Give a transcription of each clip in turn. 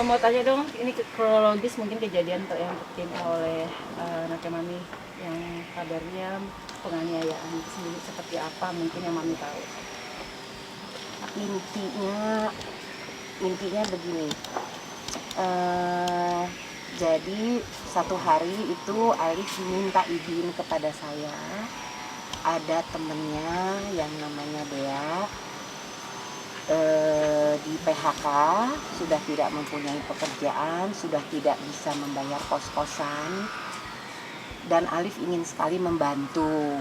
mau tanya dong, ini kronologis mungkin kejadian yang tertimpa oleh Nake Mami yang kabarnya penganiayaan itu sendiri seperti apa mungkin yang Mami tahu. Intinya begini. Jadi satu hari itu Alif minta izin kepada saya, ada temennya yang namanya Dea di PHK, sudah tidak mempunyai pekerjaan, sudah tidak bisa membayar kos-kosan, dan Alif ingin sekali membantu,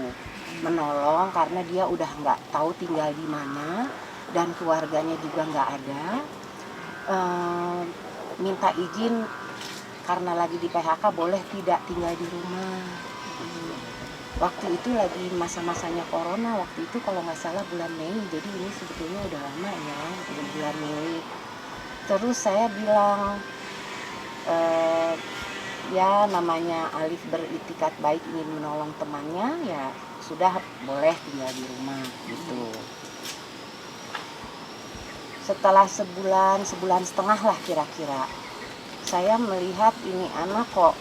menolong karena dia udah nggak tahu tinggal di mana dan keluarganya juga nggak ada. Minta izin karena lagi di PHK boleh tidak tinggal di rumah. Waktu itu lagi masa-masanya corona, waktu itu kalau nggak salah bulan Mei, jadi ini sebetulnya udah lama ya, bulan Mei. Terus saya bilang, ya namanya Alif beritikat baik ingin menolong temannya, ya sudah boleh tinggal di rumah gitu. Setelah sebulan setengah lah kira-kira, saya melihat ini anak kok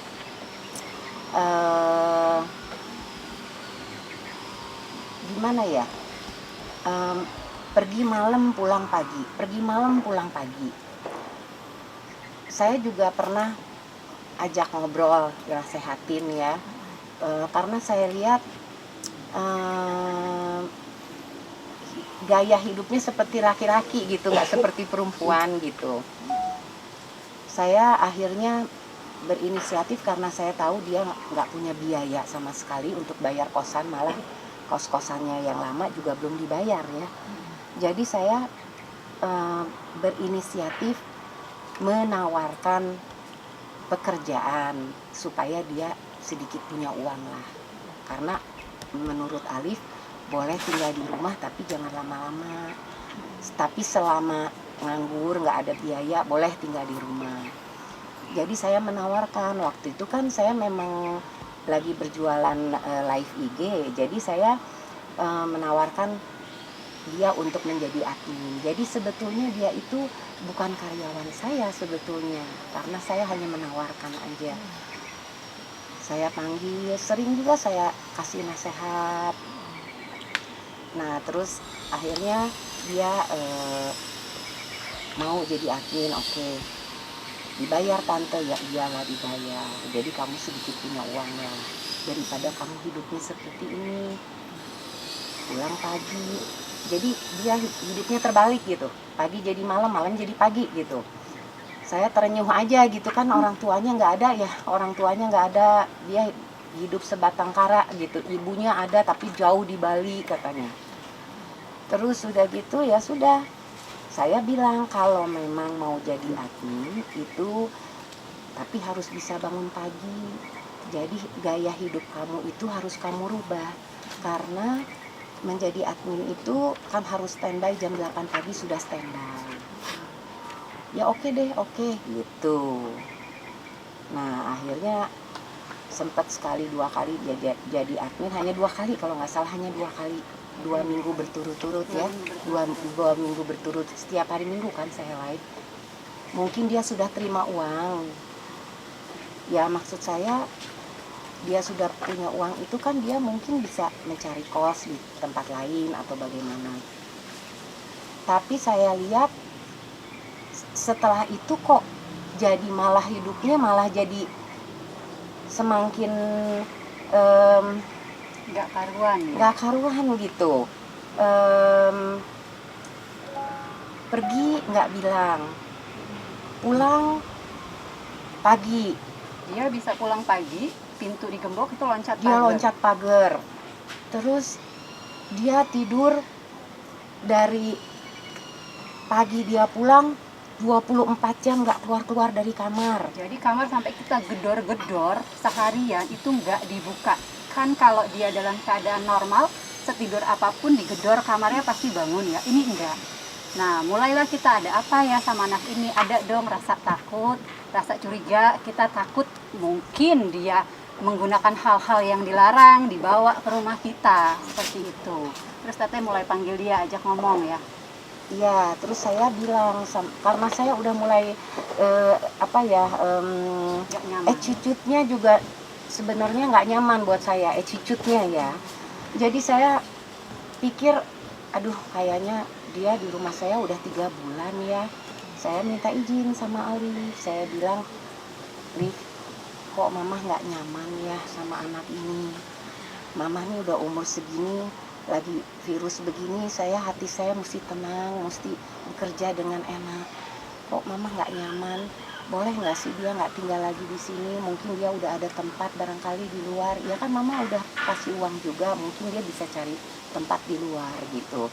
gimana ya, pergi malam pulang pagi. Saya juga pernah ajak ngobrol, nasehatin ya, karena saya lihat gaya hidupnya seperti laki-laki gitu, nggak seperti perempuan gitu. Saya akhirnya berinisiatif karena saya tahu dia nggak punya biaya sama sekali untuk bayar kosan, malah kos-kosannya yang lama juga belum dibayar ya. Jadi saya berinisiatif menawarkan pekerjaan supaya dia sedikit punya uang lah. Karena menurut Alif boleh tinggal di rumah tapi jangan lama-lama. Tapi selama nganggur nggak ada biaya boleh tinggal di rumah. Jadi saya menawarkan, waktu itu kan saya memang lagi berjualan live IG, jadi saya menawarkan dia untuk menjadi admin. Jadi sebetulnya dia itu bukan karyawan saya sebetulnya, karena saya hanya menawarkan aja. Saya panggil, sering juga saya kasih nasihat. Nah terus akhirnya dia mau jadi admin, oke. Dibayar tante, ya iyalah dibayar. Jadi kamu sedikit punya uang lah, daripada kamu hidupnya seperti ini, pulang pagi. Jadi dia hidupnya terbalik gitu, pagi jadi malam, malam jadi pagi gitu. Saya terenyuh aja gitu kan, orang tuanya nggak ada ya, dia hidup sebatang kara gitu. Ibunya ada tapi jauh di Bali katanya. Terus sudah gitu ya sudah, saya bilang kalau memang mau jadi admin itu tapi harus bisa bangun pagi. Jadi gaya hidup kamu itu harus kamu rubah, karena menjadi admin itu kan harus standby jam 8 pagi sudah standby. Ya oke deh, oke gitu. Nah akhirnya sempat sekali 2 kali jadi admin, hanya 2 kali kalau nggak salah, hanya 2 kali. 2 minggu berturut-turut ya, 2 minggu berturut, setiap hari Minggu kan saya live. Mungkin dia sudah terima uang. Ya maksud saya dia sudah punya uang itu kan dia mungkin bisa mencari kos di tempat lain atau bagaimana. Tapi saya lihat setelah itu kok jadi malah hidupnya malah jadi semakin nggak karuan gitu. Pergi nggak bilang, pulang pagi. Dia bisa pulang pagi, pintu digembok itu loncat pagar. Dia loncat pagar. Terus dia tidur dari pagi dia pulang 24 jam nggak keluar dari kamar. Jadi kamar sampai kita gedor-gedor seharian itu nggak dibuka. Kan kalau dia dalam keadaan normal, setidur apapun digedor kamarnya pasti bangun ya. Ini enggak. Nah mulailah kita ada apa ya sama anak ini, ada dong rasa takut, rasa curiga, kita takut mungkin dia menggunakan hal-hal yang dilarang dibawa ke rumah kita, seperti itu. Terus teteh mulai panggil dia, ajak ngomong ya. Iya, terus saya bilang karena saya udah mulai Nggak nyaman. attitude-nya juga sebenarnya nggak nyaman buat saya, attitude-nya ya. Jadi saya pikir, aduh kayaknya dia di rumah saya udah 3 bulan ya. Saya minta izin sama Alif, saya bilang, Alif, kok mama nggak nyaman ya sama anak ini. Mama nih udah umur segini, lagi virus begini, hati saya mesti tenang, mesti bekerja dengan enak. Kok mama nggak nyaman? Boleh nggak sih dia nggak tinggal lagi di sini? Mungkin dia udah ada tempat barangkali di luar. Ya kan mama udah kasih uang juga, mungkin dia bisa cari tempat di luar gitu.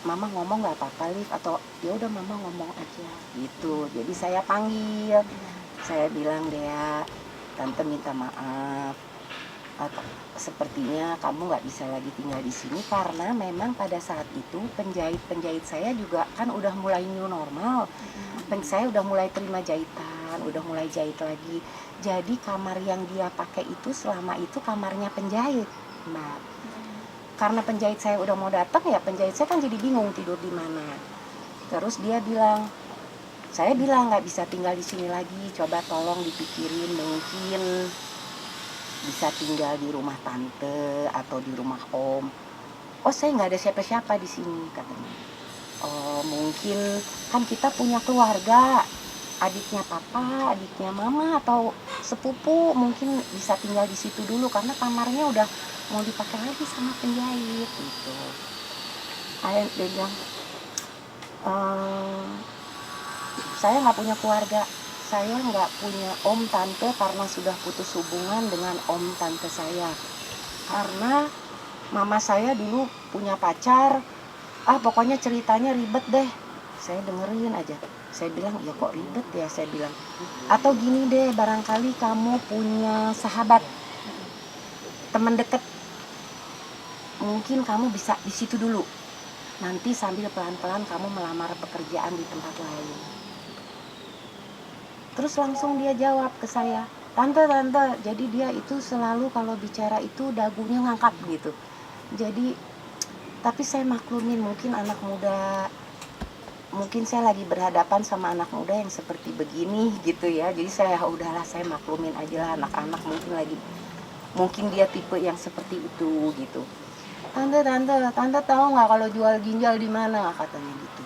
Mama ngomong nggak apa-apa, Liv, atau ya udah mama ngomong aja gitu. Jadi saya panggil, saya bilang, Dea, tante minta maaf. Sepertinya kamu nggak bisa lagi tinggal di sini karena memang pada saat itu penjahit saya juga kan udah mulai new normal. Saya udah mulai terima jahitan, udah mulai jahit lagi. Jadi kamar yang dia pakai itu selama itu kamarnya penjahit, Mbak. Karena penjahit saya udah mau datang ya, penjahit saya kan jadi bingung tidur di mana. Terus dia bilang, saya bilang nggak bisa tinggal di sini lagi, coba tolong dipikirin mungkin bisa tinggal di rumah tante atau di rumah om. Oh, saya nggak ada siapa-siapa di sini, katanya. Oh, mungkin kan kita punya keluarga, adiknya papa, adiknya mama, atau sepupu, mungkin bisa tinggal di situ dulu karena kamarnya udah mau dipakai lagi sama penjahit gitu. Dia bilang, saya nggak punya keluarga, saya nggak punya om tante karena sudah putus hubungan dengan om tante saya. Karena mama saya dulu punya pacar, pokoknya ceritanya ribet deh. Saya dengerin aja. Saya bilang, ya kok ribet ya, saya bilang. Atau gini deh, barangkali kamu punya sahabat, teman deket. Mungkin kamu bisa di situ dulu. Nanti sambil pelan-pelan kamu melamar pekerjaan di tempat lain. Terus langsung dia jawab ke saya, tante, jadi dia itu selalu kalau bicara itu dagunya ngangkat gitu. Jadi, tapi saya maklumin mungkin anak muda, mungkin saya lagi berhadapan sama anak muda yang seperti begini gitu ya. Jadi saya udahlah, saya maklumin aja lah, anak-anak mungkin dia tipe yang seperti itu gitu. Tante tahu nggak kalau jual ginjal di mana, katanya gitu.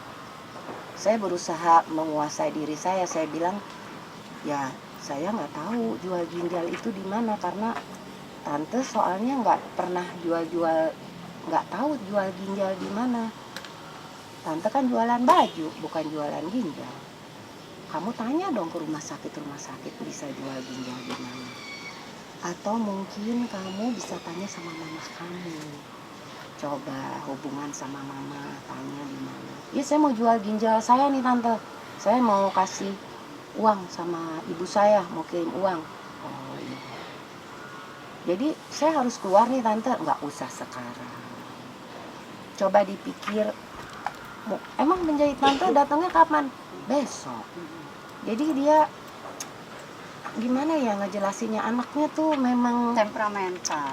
Saya berusaha menguasai diri saya bilang, ya saya nggak tahu jual ginjal itu di mana karena tante soalnya nggak pernah jual, nggak tahu jual ginjal di mana. Tante kan jualan baju, bukan jualan ginjal. Kamu tanya dong ke rumah sakit bisa jual ginjal di mana. Atau mungkin kamu bisa tanya sama mama kamu. Coba hubungan sama mama, tanya di mana. Ya saya mau jual ginjal saya nih tante. Saya mau kasih uang sama ibu saya, mau kirim uang. Oh iya. Jadi saya harus keluar nih tante, nggak usah sekarang. Coba dipikir, emang penjahit tante datangnya kapan? Besok. Jadi dia gimana ya ngejelasinnya, anaknya tuh memang temperamental.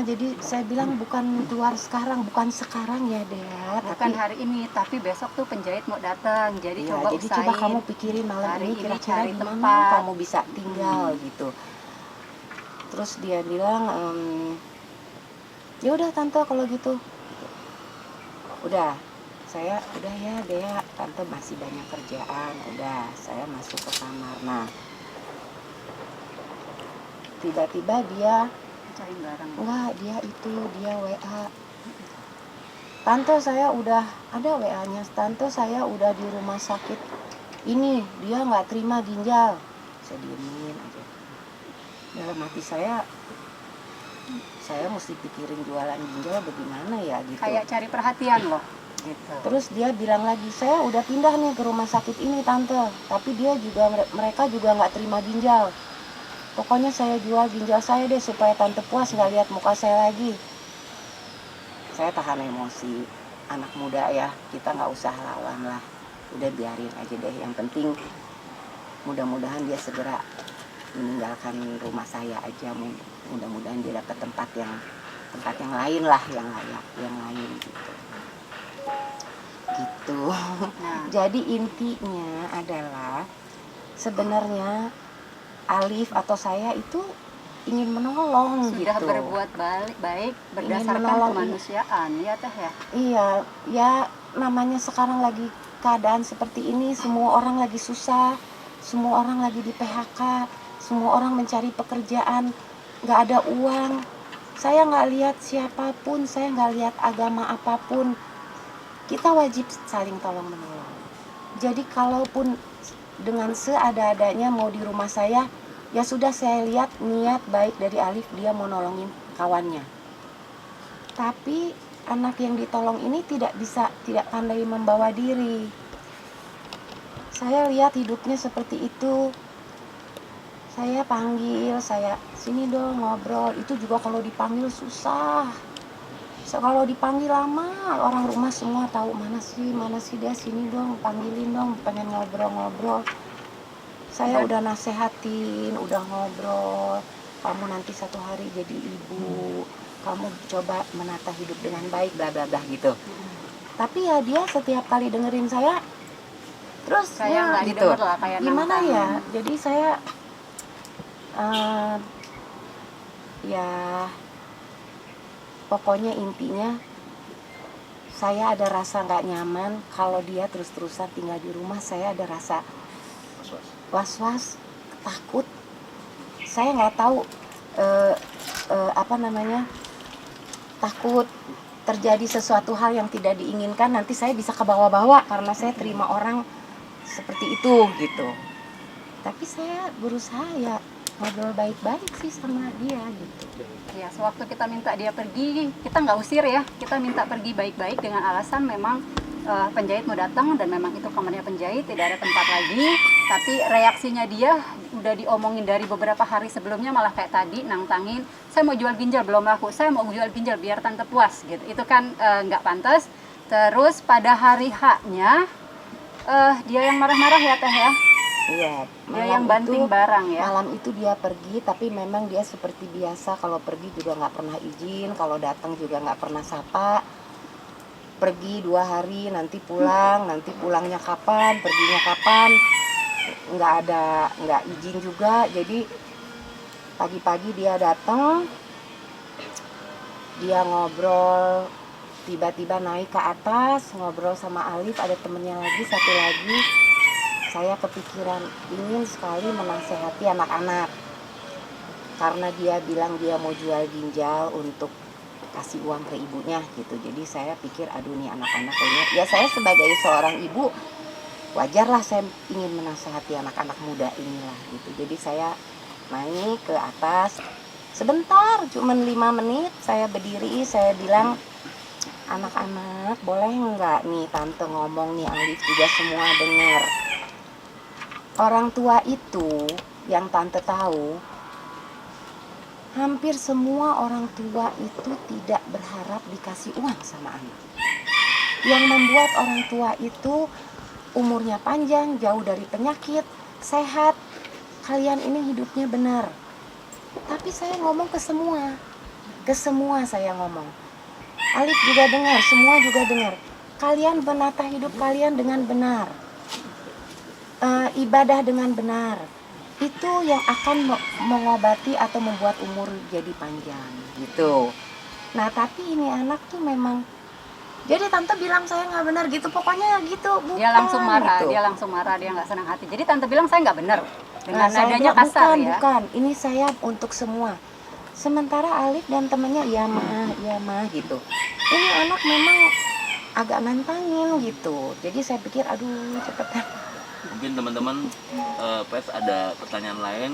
Jadi saya bilang bukan keluar sekarang, bukan sekarang ya Dea. Bukan hari ini, tapi besok tuh penjahit mau datang. Jadi ya, coba jadi usahain. coba kamu pikirin malam hari ini kira-kira cari di mana tempat kamu bisa tinggal gitu. Terus dia bilang, ya udah tante kalau gitu. Udah, saya udah ya Dea, tante masih banyak kerjaan. Udah, saya masuk ke kamar. Nah, tiba-tiba dia cari barang. enggak, dia WA. Tante saya udah ada WA-nya. Tante saya udah di rumah sakit. Ini dia nggak terima ginjal. Saya diemin aja. Dalam hati saya mesti pikirin jualan ginjal bagaimana ya gitu. Kayak cari perhatian loh. Gitu. Terus dia bilang lagi, saya udah pindah nih ke rumah sakit ini tante. Tapi mereka juga nggak terima ginjal. Pokoknya saya jual ginjal saya deh supaya tante puas nggak lihat muka saya lagi. Saya tahan emosi, anak muda ya, kita nggak usah lawan lah, udah biarin aja deh. Yang penting mudah-mudahan dia segera meninggalkan rumah saya aja. Mudah-mudahan dia dapat tempat yang lain lah, yang layak, yang lain gitu. gitu. Nah, Jadi intinya adalah sebenarnya Alif atau saya itu ingin menolong sudah gitu. berbuat baik berdasarkan menolong. kemanusiaan ya teh ya. Iya, ya namanya sekarang lagi keadaan seperti ini, semua orang lagi susah, semua orang lagi di PHK, semua orang mencari pekerjaan, nggak ada uang. Saya nggak lihat siapapun, saya nggak lihat agama apapun. Kita wajib saling tolong menolong. Jadi kalaupun dengan seada-adanya mau di rumah saya, ya sudah, saya lihat niat baik dari Alif, dia mau nolongin kawannya. Tapi anak yang ditolong ini tidak pandai membawa diri. Saya lihat hidupnya seperti itu. Saya panggil, saya sini dong ngobrol. Itu juga kalau dipanggil susah. Kalau dipanggil lama, orang rumah semua tahu mana sih dia, sini dong, panggilin dong, pengen ngobrol-ngobrol. Saya udah nasehatin, udah ngobrol. Kamu nanti satu hari jadi ibu, kamu coba menata hidup dengan baik, bla bla bla gitu. Tapi ya dia setiap kali dengerin saya, terus Kayak ya nggak gitu. didengar lah, kayak Gimana nantang. ya? Jadi saya ya pokoknya intinya saya ada rasa nggak nyaman kalau dia terus-terusan tinggal di rumah. Saya ada rasa was-was, takut. Saya nggak tahu takut terjadi sesuatu hal yang tidak diinginkan, nanti saya bisa ke bawah-bawah karena saya terima orang seperti itu gitu. Tapi saya berusaha ya ngobrol baik-baik sih sama dia gitu. Ya, sewaktu kita minta dia pergi, kita nggak usir ya, kita minta pergi baik-baik dengan alasan memang penjahit mau datang dan memang itu kamarnya penjahit, tidak ada tempat lagi. Tapi reaksinya dia udah diomongin dari beberapa hari sebelumnya, malah kayak tadi nantangin, saya mau jual ginjal belum laku, saya mau jual ginjal biar tante puas gitu. Itu kan nggak pantas. Terus pada hari H-nya dia yang marah-marah ya teh ya. Iya, Dia yang banting barang ya. Malam itu dia pergi, tapi memang dia seperti biasa, kalau pergi juga nggak pernah izin, kalau datang juga nggak pernah sapa. Pergi 2 hari, nanti pulang, nanti pulangnya kapan, perginya kapan, nggak izin juga. Jadi pagi-pagi dia datang, dia ngobrol, tiba-tiba naik ke atas, ngobrol sama Alif, ada temennya lagi, satu lagi. Saya kepikiran ingin sekali menasehati anak-anak karena dia bilang dia mau jual ginjal untuk kasih uang ke ibunya gitu. Jadi saya pikir aduh nih anak-anak kayaknya, ya saya sebagai seorang ibu wajarlah saya ingin menasehati anak-anak muda inilah gitu. Jadi saya naik ke atas sebentar, cuman 5 menit, saya berdiri, saya bilang, anak-anak boleh nggak nih tante ngomong nih, Alif juga semua dengar. Orang tua itu yang tante tahu, hampir semua orang tua itu tidak berharap dikasih uang sama anak. Yang membuat orang tua itu umurnya panjang, jauh dari penyakit, sehat, kalian ini hidupnya benar. Tapi saya ngomong ke semua saya ngomong. Alif juga dengar, semua juga dengar. Kalian menata hidup kalian dengan benar. Ibadah dengan benar, itu yang akan mengobati atau membuat umur jadi panjang gitu. Nah tapi ini anak tuh memang, jadi tante bilang saya nggak benar gitu, pokoknya gitu. Bukan, Dia langsung marah, gitu. dia nggak senang hati. Jadi tante bilang saya nggak benar dengan Saya nadanya bilang, kasar ya. bukan, ini saya untuk semua. Sementara Alif dan temannya ya mah gitu. Ini anak memang agak nantangin gitu. Jadi saya pikir aduh cepetan. Mungkin teman-teman Pes ada pertanyaan lain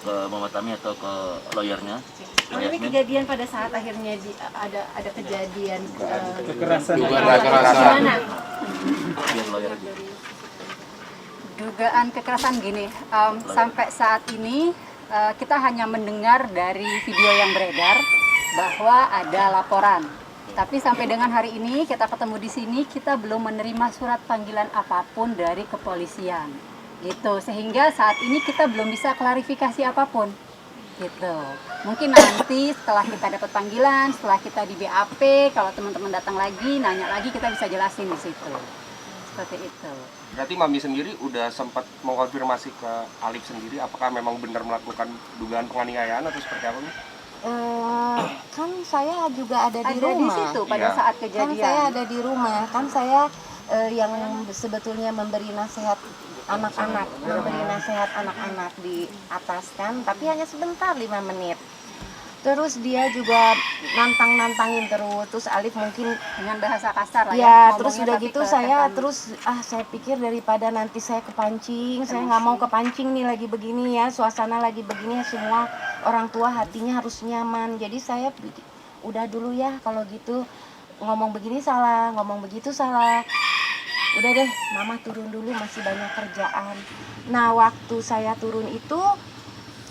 ke Mama Tami atau ke lawyernya. Oh, ini kejadian pada saat akhirnya ada kejadian Kekerasan. gimana? Biar lawyer. Dugaan kekerasan gini, sampai saat ini kita hanya mendengar dari video yang beredar bahwa ada laporan. Tapi sampai dengan hari ini kita ketemu di sini, kita belum menerima surat panggilan apapun dari kepolisian. Gitu, sehingga saat ini kita belum bisa klarifikasi apapun. gitu. Mungkin nanti setelah kita dapat panggilan, setelah kita di BAP, kalau teman-teman datang lagi, nanya lagi, kita bisa jelasin di situ. Seperti itu. Berarti Mami sendiri udah sempat mengkonfirmasi ke Alif sendiri apakah memang benar melakukan dugaan penganiayaan atau seperti apa nih? Kan saya juga ada di Ada di rumah. situ pada Iya. saat Kan kejadian. saya ada di rumah. Kan saya yang sebetulnya memberi nasihat anak-anak, memberi nasihat anak-anak di atas kan, tapi hanya sebentar 5 menit. Terus dia juga nantang-nantangin terus Alif mungkin Dengan bahasa kasar lah ya, ngomongnya, terus udah tapi gitu ke saya Teh terus saya pikir daripada nanti saya kepancing, saya nggak mau kepancing nih lagi begini ya, suasana lagi begini ya, semua orang tua hatinya harus nyaman. Jadi saya udah dulu ya kalau gitu, ngomong begini salah, ngomong begitu salah. Udah deh, mama turun dulu masih banyak kerjaan. Nah, waktu saya turun itu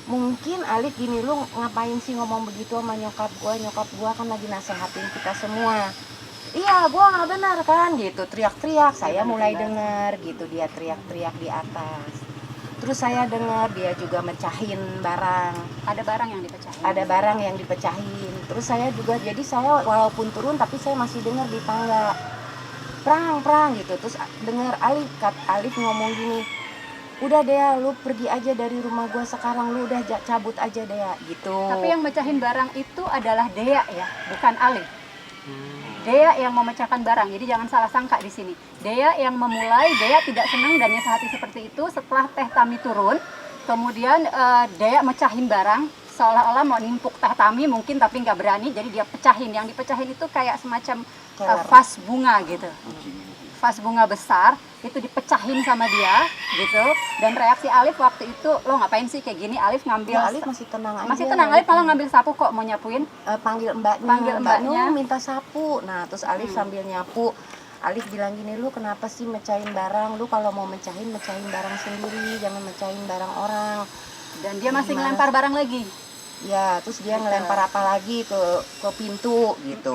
mungkin Alif gini, lu ngapain sih ngomong begitu sama nyokap gua kan lagi nasehatin kita semua. Iya, gua nggak benar kan gitu, teriak-teriak. Saya mulai dengar gitu dia teriak-teriak di atas. Terus saya dengar dia juga mecahin barang, ada barang yang dipecahin. ada barang yang dipecahin. Terus saya juga, jadi saya walaupun turun tapi saya masih dengar di tangga prang gitu. Terus dengar Alif ngomong gini, udah Dea, lu pergi aja dari rumah gua sekarang, lu udah cabut aja Dea gitu. Tapi yang mecahin barang itu adalah Dea ya, bukan Alif. Dea yang memecahkan barang, jadi jangan salah sangka di sini. Dea yang memulai, Dea tidak senang dan hati seperti itu. Setelah Teh Tami turun, kemudian Dea mecahin barang, seolah-olah mau nimpuk Teh Tami mungkin tapi nggak berani, jadi dia pecahin. Yang dipecahin itu kayak semacam vas bunga gitu. Vas bunga besar itu dipecahin sama dia gitu, dan reaksi Alif waktu itu, lo ngapain sih kayak gini? Alif ngambil, Ya, Alif masih tenang aja. masih tenang. Alif malah ngambil sapu kok mau nyapuin. Panggil mbaknya, Panggil Mbak mbaknya. Nu minta sapu. Nah, terus Alif sambil nyapu, Alif bilang gini, lu kenapa sih mecahin barang? Lu kalau mau mecahin barang sendiri, jangan mecahin barang orang. Dan dia masih Gimana? ngelempar barang lagi. Ya, terus dia ngelempar apa lagi ke pintu gitu.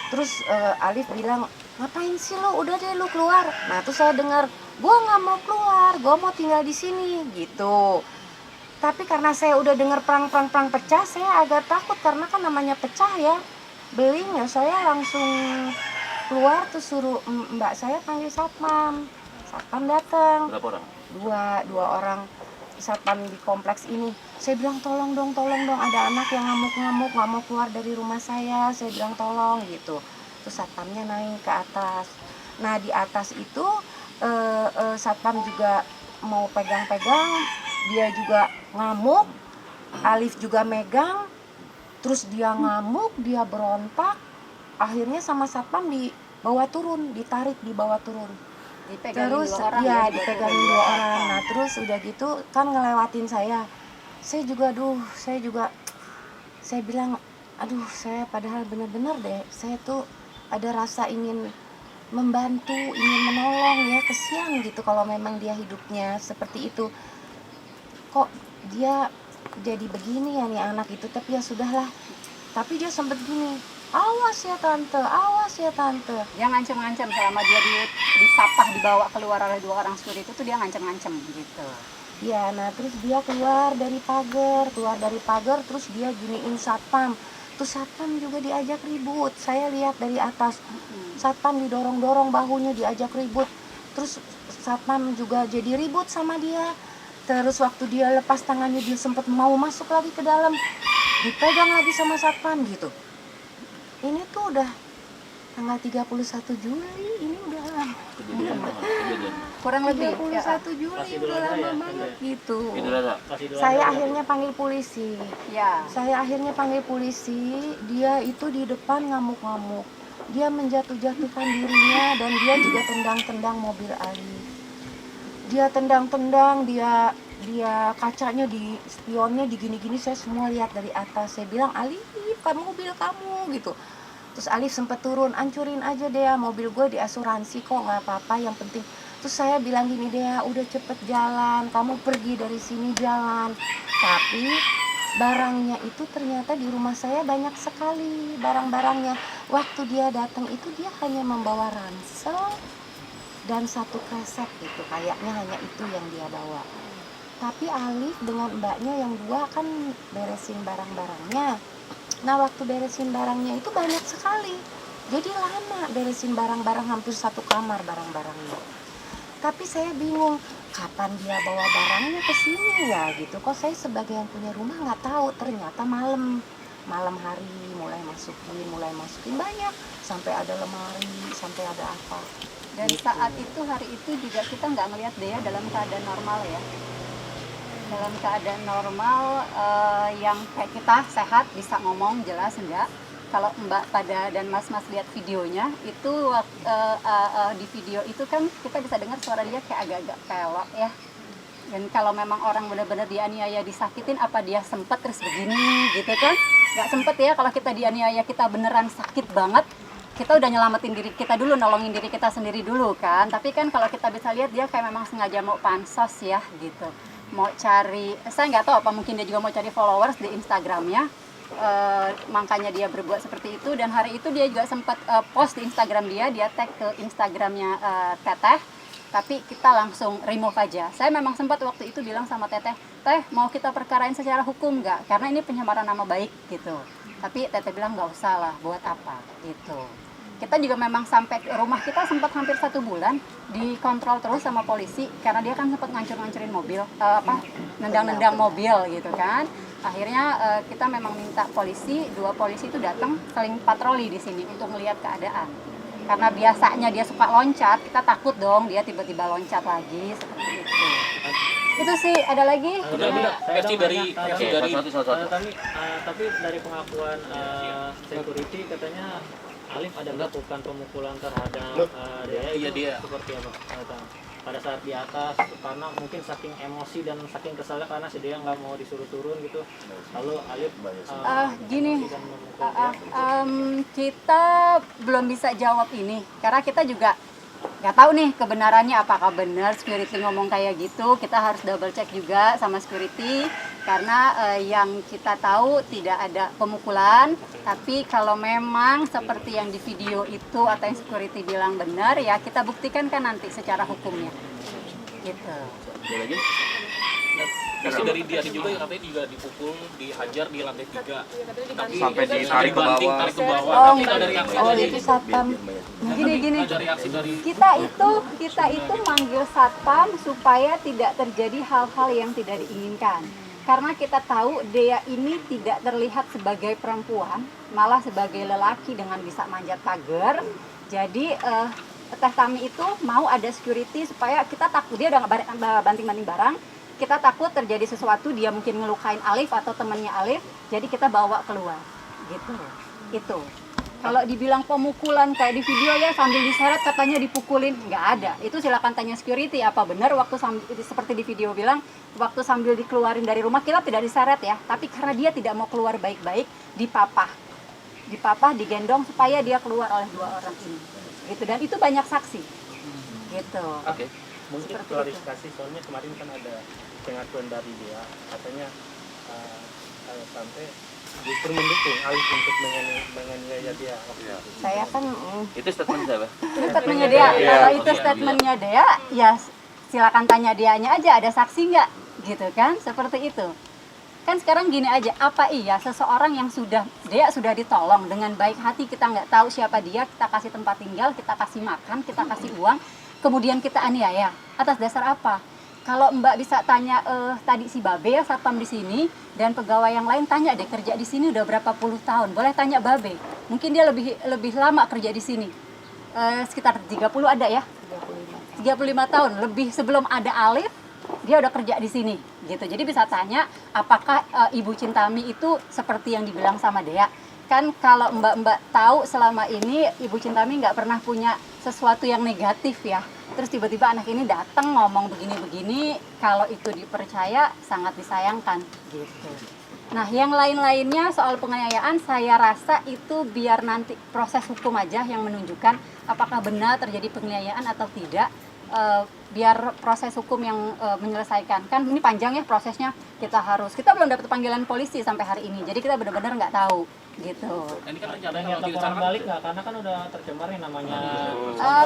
Terus Alif bilang, ngapain sih lo, udah deh lu keluar. Nah, terus saya dengar, gua nggak mau keluar, gua mau tinggal di sini gitu. Tapi karena saya udah dengar prang pecah, saya agak takut karena kan namanya pecah ya, beling ya. Saya langsung keluar, terus suruh mbak saya panggil satpam. Satpam datang, Berapa orang? dua orang satpam di kompleks ini. Saya bilang tolong dong, ada anak yang ngamuk-ngamuk nggak mau keluar dari rumah saya bilang tolong gitu. Terus satpamnya naik ke atas. Nah, di atas itu satpam juga mau pegang-pegang, dia juga ngamuk, Alif juga megang, terus dia ngamuk, dia berontak, akhirnya sama satpam dibawa turun, ditarik dibawa turun. Dipegangin Terus dua orang ya ya, dipegangin dua orang. Nah, terus udah gitu kan ngelewatin saya juga saya bilang aduh, saya padahal benar-benar deh, saya tuh ada rasa ingin membantu, ingin menolong ya, kesian gitu kalau memang dia hidupnya seperti itu, kok dia jadi begini ya nih anak itu. Tapi ya sudahlah, tapi dia sempat gini, awas ya tante. Dia ngancem-ngancem selama dia dipapah dibawa keluar oleh dua orang security itu, dia ngancem-ngancem gitu. Ya, nah terus dia keluar dari pagar, terus dia giniin satpam. Terus satpam juga diajak ribut. Saya lihat dari atas, satpam didorong-dorong bahunya, diajak ribut. Terus satpam juga jadi ribut sama dia. Terus waktu dia lepas tangannya, dia sempat mau masuk lagi ke dalam, dipegang lagi sama satpam gitu. Ini tuh udah tanggal 31 Juli, ini udah Kejadian Kurang lebih 31 Juli, udah lama banget gitu. Idul Adha. Saya akhirnya panggil polisi. ya. Dia itu di depan ngamuk-ngamuk. Dia menjatuh-jatuhkan dirinya dan dia juga tendang-tendang mobil Alif. Dia tendang-tendang, dia kacanya di spionnya digini-gini, saya semua lihat dari atas. Saya bilang, Alif, kan mobil kamu gitu. Terus Alif sempat turun, ancurin aja Dea, mobil gue diasuransi kok, nggak apa-apa, yang penting. Terus saya bilang gini, Dea, udah cepet jalan, kamu pergi dari sini jalan. Tapi barangnya itu ternyata di rumah saya banyak sekali barang-barangnya. Waktu dia datang itu dia hanya membawa ransel dan satu kresek gitu, kayaknya hanya itu yang dia bawa. Tapi Alif dengan mbaknya yang dua kan beresin barang-barangnya. Nah waktu beresin barangnya itu banyak sekali. Jadi lama beresin barang-barang, hampir satu kamar barang-barangnya. Tapi saya bingung, kapan dia bawa barangnya ke sini ya gitu. Kok saya sebagai yang punya rumah nggak tahu. Ternyata malam hari mulai masukin banyak. Sampai ada lemari, sampai ada apa. Dan saat itu, hari itu juga kita nggak ngelihat Dea dalam keadaan normal ya. Dalam keadaan normal yang kayak kita sehat, bisa ngomong jelas enggak. Kalau Mbak pada dan Mas-mas lihat videonya, itu di video itu kan kita bisa dengar suara dia kayak agak-agak pelok ya. Dan kalau memang orang benar-benar dianiaya, disakitin, apa dia sempet terus begini gitu kan? Nggak sempet ya, kalau kita dianiaya kita beneran sakit banget, kita udah nyelamatin diri kita dulu, nolongin diri kita sendiri dulu kan. Tapi kan kalau kita bisa lihat dia kayak memang sengaja mau pansos ya gitu. Mau cari, saya nggak tahu apa mungkin dia juga mau cari followers di Instagramnya. Makanya dia berbuat seperti itu. Dan hari itu dia juga sempat post di Instagram dia tag ke Instagramnya Teteh, tapi kita langsung remove aja. Saya memang sempat waktu itu bilang sama Teteh, Teh mau kita perkarain secara hukum nggak? Karena ini pencemaran nama baik gitu. Tapi Teteh bilang nggak usah lah, buat apa gitu. Kita juga memang sampai rumah kita sempat hampir 1 bulan dikontrol terus sama polisi karena dia kan sempat ngancur-ngancurin mobil, nendang-nendang mobil gitu kan. Akhirnya kita memang minta polisi, 2 polisi itu datang saling patroli di sini untuk melihat keadaan. Karena biasanya dia suka loncat, kita takut dong dia tiba-tiba loncat lagi seperti itu. Itu sih, ada lagi? Versi dari Satu. tapi dari pengakuan security katanya Alif ada melakukan pemukulan terhadap Dea. Iya, dia. Seperti apa? Pada saat di atas, karena mungkin saking emosi dan saking kesalnya karena si Dea nggak mau disuruh turun gitu. Lalu Alif Gini, dan memukul Dea. kita belum bisa jawab ini karena kita juga nggak tahu nih kebenarannya, apakah benar security ngomong kayak gitu. Kita harus double check juga sama security karena yang kita tahu tidak ada pemukulan. Tapi kalau memang seperti yang di video itu atau yang security bilang benar, ya kita buktikan kan nanti secara hukumnya gitu. Ada lagi? Versi dari dia juga yang katanya juga dipukul, dihajar di lantai 3. Tapi Sampai ditarik ke bawah. tarik ke bawah. Oh, Tapi nggak ada reaksi Oh dari itu satpam. Gini. ada reaksi dari Kita itu manggil satpam supaya tidak terjadi hal-hal yang tidak diinginkan. Karena kita tahu Dea ini tidak terlihat sebagai perempuan, malah sebagai lelaki dengan bisa manjat pagar. Jadi Teh Tami itu mau ada security supaya kita takut, dia udah banting-banting barang, kita takut terjadi sesuatu, dia mungkin ngelukain Alif atau temannya Alif, jadi kita bawa keluar gitu. Itu kalau dibilang pemukulan kayak di video ya sambil diseret katanya dipukulin, nggak ada. Itu silakan tanya security apa benar waktu seperti di video bilang waktu sambil dikeluarin dari rumah kita tidak diseret ya, tapi karena dia tidak mau keluar baik-baik dipapah digendong supaya dia keluar oleh 2 orang ini gitu. Dan itu banyak saksi gitu. Oke. mungkin klarifikasi soalnya kemarin kan ada pengakuan dari dia katanya sampai justru mendukung Alif untuk menganiaya dia. Saya kan Itu statement siapa? Itu statementnya dia. Kalau itu statementnya dia, ya silakan tanya dianya aja, ada saksi nggak gitu kan, seperti itu. Kan sekarang gini aja, apa iya seseorang yang dia sudah ditolong dengan baik hati, kita nggak tahu siapa dia, kita kasih tempat tinggal, kita kasih makan, kita kasih uang, kemudian kita aniaya, atas dasar apa? Kalau Mbak bisa tanya tadi si Babe ya satpam di sini dan pegawai yang lain, tanya deh kerja di sini udah berapa puluh tahun. Boleh tanya Babe, mungkin dia lebih lama kerja di sini, sekitar 30 ada ya, 35 tahun lebih sebelum ada Alif. Dia udah kerja di sini gitu. Jadi bisa tanya apakah Ibu Cintami itu seperti yang dibilang sama Dea. Kan kalau Mbak tahu selama ini Ibu Cintami nggak pernah punya sesuatu yang negatif ya. Terus tiba-tiba anak ini datang ngomong begini-begini, kalau itu dipercaya sangat disayangkan gitu. Nah, yang lain-lainnya soal penganiayaan saya rasa itu biar nanti proses hukum aja yang menunjukkan apakah benar terjadi penganiayaan atau tidak. Biar proses hukum yang menyelesaikan. Kan ini panjang ya prosesnya, kita belum dapat panggilan polisi sampai hari ini, jadi kita benar-benar nggak tahu gitu. Ini kan rencananya kalau laporan balik nggak, karena kan udah tercemar nih namanya.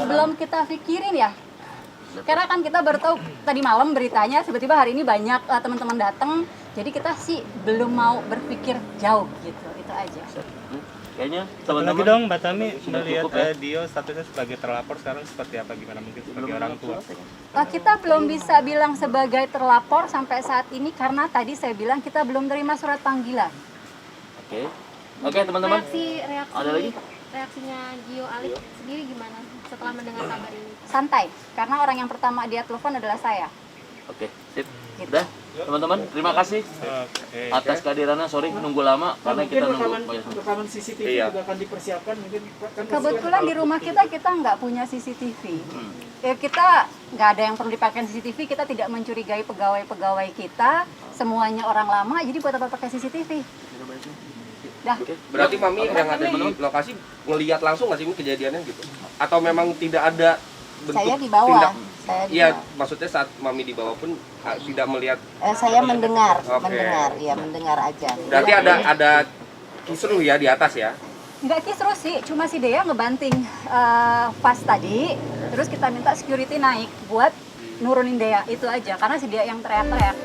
Belum kita pikirin ya, Karena kan kita baru tahu tadi malam beritanya, tiba-tiba hari ini banyak teman-teman datang. Jadi kita sih belum mau berpikir jauh gitu, itu aja. Kayaknya Satu lagi teman-teman dong, Mbak Tami sudah melihat cukup, ya? Dio statusnya sebagai terlapor sekarang seperti apa, gimana mungkin sebagai orang tua? Kita belum bisa bilang sebagai terlapor sampai saat ini karena tadi saya bilang kita belum terima surat panggilan. Oke. Oke, teman-teman. Ada lagi? Reaksinya Gio Alif sendiri gimana setelah mendengar kabar ini? Santai, karena orang yang pertama dia telepon adalah saya. Oke, sip. Udah, teman-teman, terima kasih Oke. atas kehadirannya. Sorry nunggu lama karena Mungkin kita nunggu. rekaman CCTV Iya. juga akan dipersiapkan mungkin kan Kebetulan di rumah kita nggak punya CCTV. Ya, kita nggak ada yang perlu dipakai CCTV, kita tidak mencurigai pegawai-pegawai kita, semuanya orang lama, jadi buat apa pakai CCTV? Dah. Berarti Mami yang ada di lokasi ngelihat langsung nggak sih ini kejadiannya gitu? Atau memang tidak ada bentuk Saya di bawah. tindak? Saya di Iya, bawah. maksudnya saat Mami di bawah pun tidak melihat. Saya mendengar, Oke. mendengar aja. Berarti ada kisruh ya di atas ya? Nggak kisruh sih, cuma si Dea ngebanting vas tadi, terus kita minta security naik buat nurunin Dea, itu aja, karena si Dea yang teriak-teriak.